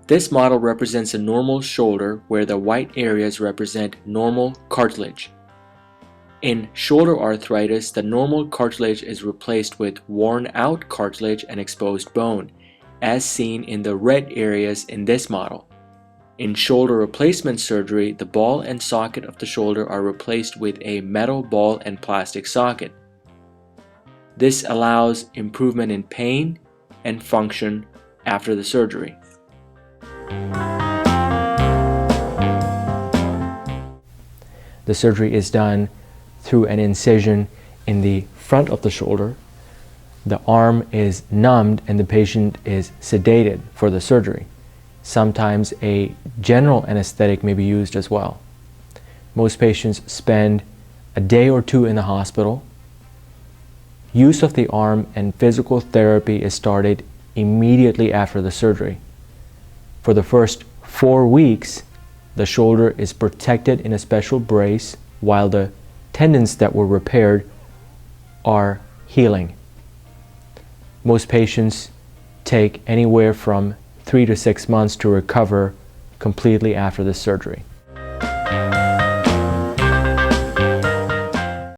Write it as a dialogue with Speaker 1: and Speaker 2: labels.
Speaker 1: This model represents a normal shoulder where the white areas represent normal cartilage. In shoulder arthritis, the normal cartilage is replaced with worn-out cartilage and exposed bone, as seen in the red areas in this model. In shoulder replacement surgery, the ball and socket of the shoulder are replaced with a metal ball and plastic socket. This allows improvement in pain and function after the surgery. The surgery is done through an incision in the front of the shoulder. The arm is numbed and the patient is sedated for the surgery. Sometimes a general anesthetic may be used as well. Most patients spend a day or two in the hospital. Use of the arm and physical therapy is started immediately after the surgery. For the first 4 weeks, the shoulder is protected in a special brace while the tendons that were repaired are healing. Most patients take anywhere from 3 to 6 months to recover completely after the surgery.